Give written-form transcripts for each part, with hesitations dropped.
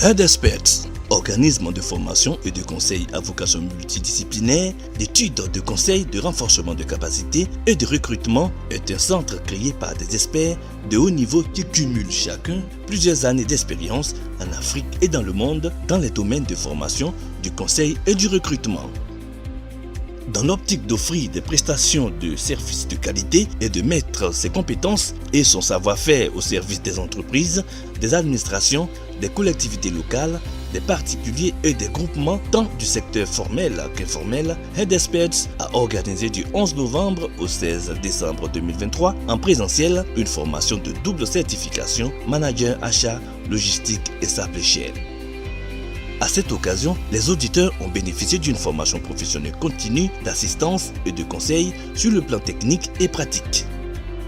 Head Experts, organisme de formation et de conseil à vocation multidisciplinaire, d'études, de conseil, de renforcement de capacités et de recrutement, est un centre créé par des experts de haut niveau qui cumulent chacun plusieurs années d'expérience en Afrique et dans le monde dans les domaines de formation, du conseil et du recrutement. Dans l'optique d'offrir des prestations de services de qualité et de mettre ses compétences et son savoir-faire au service des entreprises, des administrations, des collectivités locales, des particuliers et des groupements tant du secteur formel qu'informel, Head Experts a organisé du 11 novembre au 16 décembre 2023 en présentiel une formation de double certification manager achat, logistique et supply chain. À cette occasion, les auditeurs ont bénéficié d'une formation professionnelle continue d'assistance et de conseils sur le plan technique et pratique.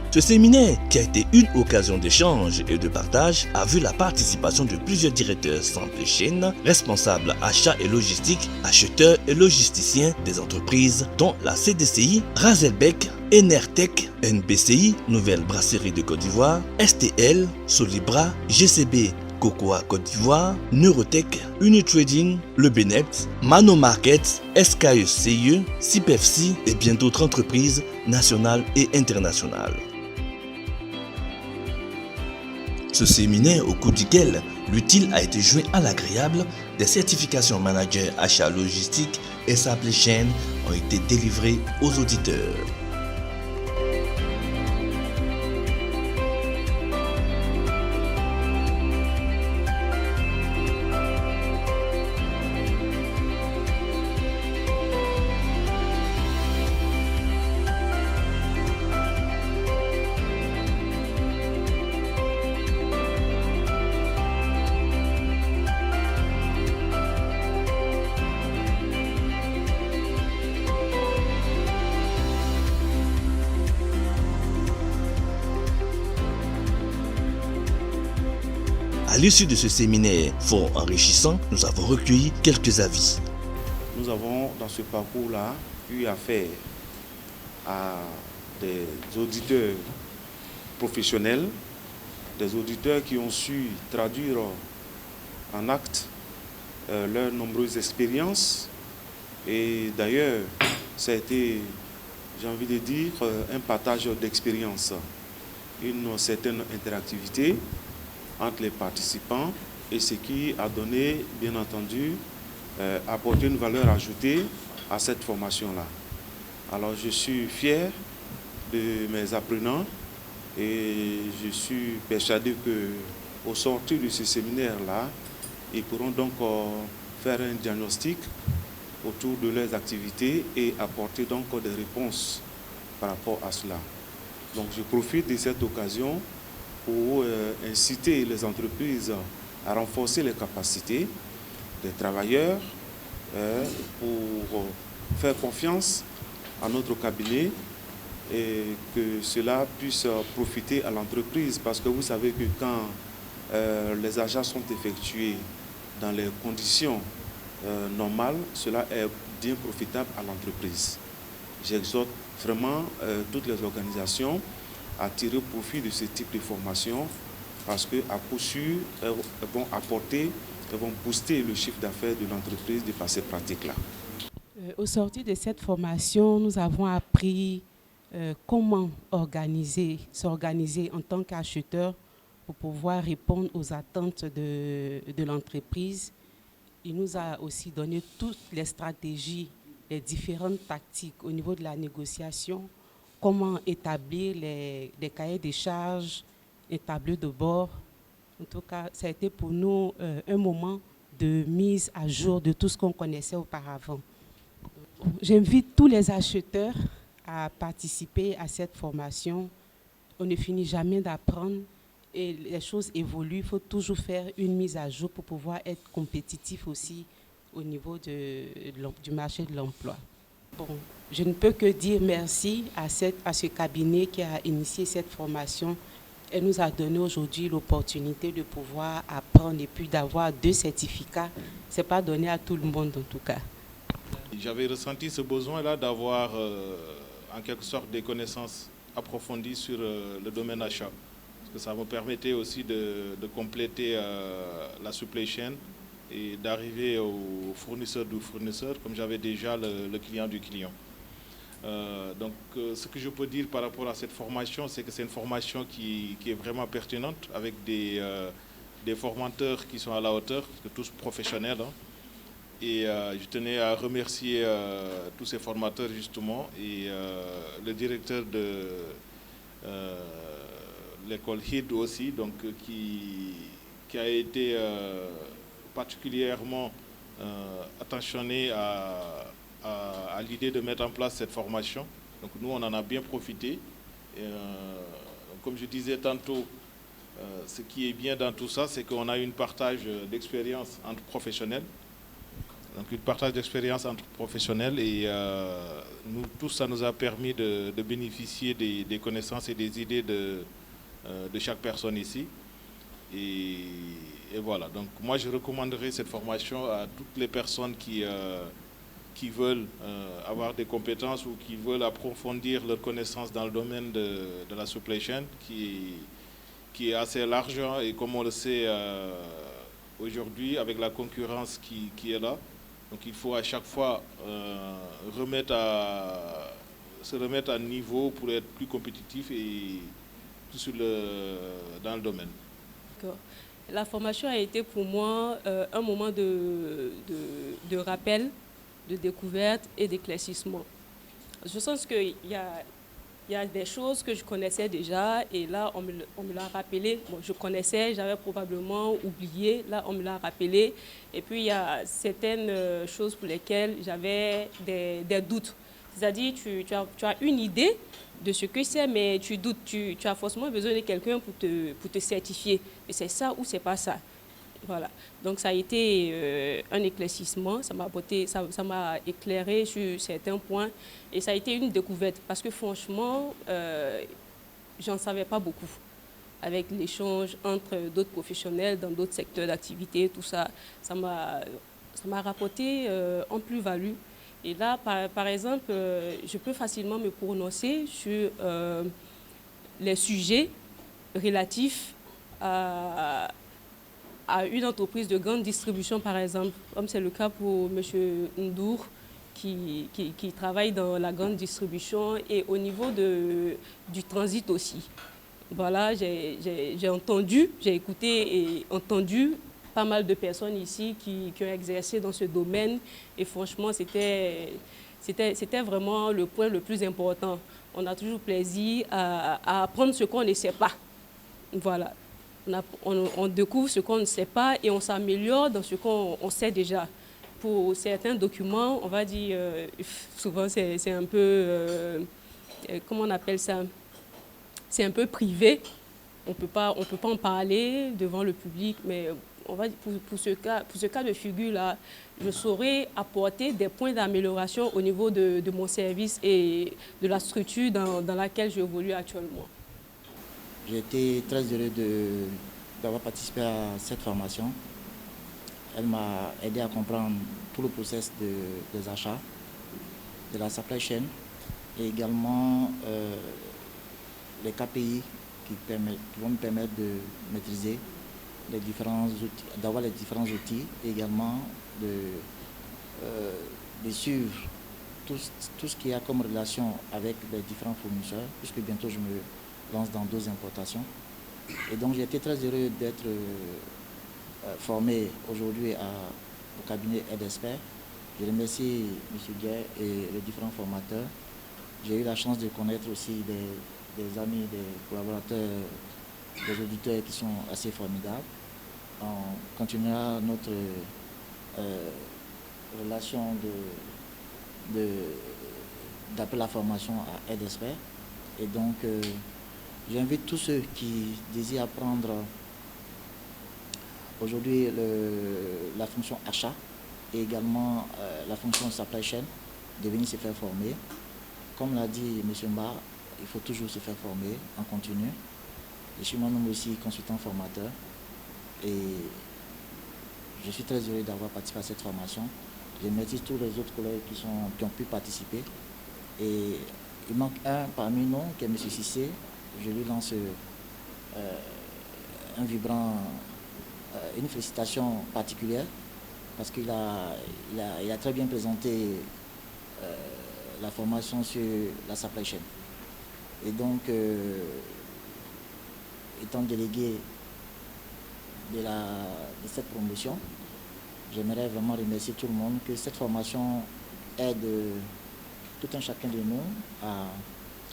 Ce séminaire, qui a été une occasion d'échange et de partage, a vu la participation de plusieurs directeurs supply chain, responsables achats et logistique, acheteurs et logisticiens des entreprises, dont la CDCI, Razelbeck, Enertech, NBCI, Nouvelle Brasserie de Côte d'Ivoire, STL, Solibra, GCB, Cocoa Côte d'Ivoire, Neurotech, Unitrading, Le Benept, Mano Market, SKE-CIE, CIPFC et bien d'autres entreprises nationales et internationales. Ce séminaire au cours duquel l'utile a été joint à l'agréable, des certifications manager achat logistique et supply chain ont été délivrées aux auditeurs. À l'issue de ce séminaire fort enrichissant, nous avons recueilli quelques avis. Nous avons dans ce parcours-là eu affaire à des auditeurs professionnels, des auditeurs qui ont su traduire en actes leurs nombreuses expériences. Et d'ailleurs, ça a été, j'ai envie de dire, un partage d'expériences, une certaine interactivité entre les participants et ce qui a donné, bien entendu, apporté une valeur ajoutée à cette formation-là. Alors je suis fier de mes apprenants et je suis persuadé qu'au sortir de ce séminaire-là, ils pourront donc faire un diagnostic autour de leurs activités et apporter donc des réponses par rapport à cela. Donc je profite de cette occasion pour inciter les entreprises à renforcer les capacités des travailleurs pour faire confiance à notre cabinet et que cela puisse profiter à l'entreprise. Parce que vous savez que quand les achats sont effectués dans les conditions normales, cela est bien profitable à l'entreprise. J'exhorte vraiment toutes les organisations à tirer profit de ce type de formation parce qu'à coup sûr, elles vont apporter, elles vont booster le chiffre d'affaires de l'entreprise de par ces pratiques-là. Au sortir de cette formation, nous avons appris comment s'organiser en tant qu'acheteur pour pouvoir répondre aux attentes de l'entreprise. Il nous a aussi donné toutes les stratégies, les différentes tactiques au niveau de la négociation, comment établir des cahiers de charges, un tableau de bord. En tout cas, ça a été pour nous un moment de mise à jour de tout ce qu'on connaissait auparavant. J'invite tous les acheteurs à participer à cette formation. On ne finit jamais d'apprendre et les choses évoluent. Il faut toujours faire une mise à jour pour pouvoir être compétitif aussi au niveau du marché de l'emploi. Bon, je ne peux que dire merci à ce cabinet qui a initié cette formation. Elle nous a donné aujourd'hui l'opportunité de pouvoir apprendre et puis d'avoir 2 certificats. Ce n'est pas donné à tout le monde en tout cas. J'avais ressenti ce besoin-là d'avoir en quelque sorte des connaissances approfondies sur le domaine achat. que ça me permettait aussi de compléter la supply chain et d'arriver au fournisseur du fournisseur, comme j'avais déjà le client du client. Donc, ce que je peux dire par rapport à cette formation, c'est que c'est une formation qui est vraiment pertinente, avec des formateurs qui sont à la hauteur, tous professionnels. Hein. Et je tenais à remercier tous ces formateurs, justement, et le directeur de l'école HID aussi, donc, qui a été particulièrement attentionné à l'idée de mettre en place cette formation. Donc nous, on en a bien profité. Et, comme je disais tantôt, ce qui est bien dans tout ça, c'est qu'on a eu un partage d'expérience entre professionnels. Donc un partage d'expérience entre professionnels et nous tous, ça nous a permis de bénéficier des connaissances et des idées de chaque personne ici. Et voilà, donc moi je recommanderais cette formation à toutes les personnes qui veulent avoir des compétences ou qui veulent approfondir leurs connaissances dans le domaine de la supply chain qui est assez large, hein, et comme on le sait aujourd'hui avec la concurrence qui est là, donc il faut à chaque fois se remettre à niveau pour être plus compétitif et plus dans le domaine. D'accord. La formation a été pour moi un moment de rappel, de découverte et d'éclaircissement. Je sens qu'il y a des choses que je connaissais déjà et là on me l'a rappelé. Bon, je connaissais, j'avais probablement oublié, là on me l'a rappelé. Et puis il y a certaines choses pour lesquelles j'avais des doutes. C'est-à-dire tu as une idée de ce que c'est, mais tu doutes, tu as forcément besoin de quelqu'un pour te certifier. Et c'est ça ou c'est pas ça. Voilà. Donc ça a été un éclaircissement, ça m'a éclairé sur certains points et ça a été une découverte parce que franchement, j'en savais pas beaucoup. Avec l'échange entre d'autres professionnels dans d'autres secteurs d'activité, tout ça, ça m'a rapporté en plus-value. Et là, par exemple, je peux facilement me prononcer sur les sujets relatifs à une entreprise de grande distribution, par exemple, comme c'est le cas pour M. Ndour, qui travaille dans la grande distribution et au niveau du transit aussi. Voilà, j'ai écouté et entendu pas mal de personnes ici qui ont exercé dans ce domaine et franchement, c'était vraiment le point le plus important. On a toujours plaisir à apprendre ce qu'on ne sait pas. Voilà. On découvre ce qu'on ne sait pas et on s'améliore dans ce qu'on sait déjà. Pour certains documents, on va dire, souvent c'est un peu, comment on appelle ça? C'est un peu privé. On peut pas en parler devant le public, mais on va dire pour ce cas de figure-là, je saurais apporter des points d'amélioration au niveau de mon service et de la structure dans laquelle j'évolue actuellement. J'ai été très heureux d'avoir participé à cette formation. Elle m'a aidé à comprendre tout le process des achats, de la supply chain et également les KPI qui vont me permettre de maîtriser les différents outils, d'avoir les différents outils et également de suivre tout ce qu'il y a comme relation avec les différents fournisseurs, puisque bientôt je me lance dans 2 importations. Et donc j'ai été très heureux d'être formé aujourd'hui au cabinet Aide Expert. Je remercie M. Guerre et les différents formateurs. J'ai eu la chance de connaître aussi des amis, des collaborateurs, des auditeurs qui sont assez formidables. On continuera notre relation d'après la formation à Aide Expert. Et donc, j'invite tous ceux qui désirent apprendre aujourd'hui la fonction achat et également la fonction supply chain de venir se faire former. Comme l'a dit M. Mba, il faut toujours se faire former en continu. Je suis moi-même aussi consultant formateur et je suis très heureux d'avoir participé à cette formation. Je remercie tous les autres collègues qui ont pu participer. Et il manque un parmi nous, qui est M. Cissé. Je lui lance un vibrant, une félicitation particulière parce qu'il a très bien présenté la formation sur la supply chain. Et donc, étant délégué de cette promotion, j'aimerais vraiment remercier tout le monde que cette formation aide tout un chacun de nous à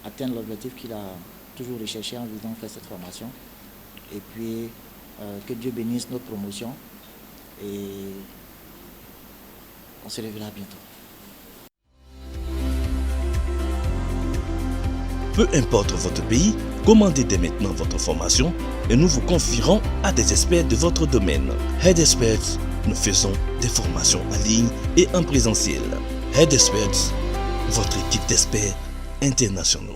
atteindre l'objectif qu'il a toujours recherché en visant faire cette formation. Et puis, que Dieu bénisse notre promotion et on se reverra bientôt. Peu importe votre pays, commandez dès maintenant votre formation et nous vous confierons à des experts de votre domaine. Head Experts, nous faisons des formations en ligne et en présentiel. Head Experts, votre équipe d'experts internationaux.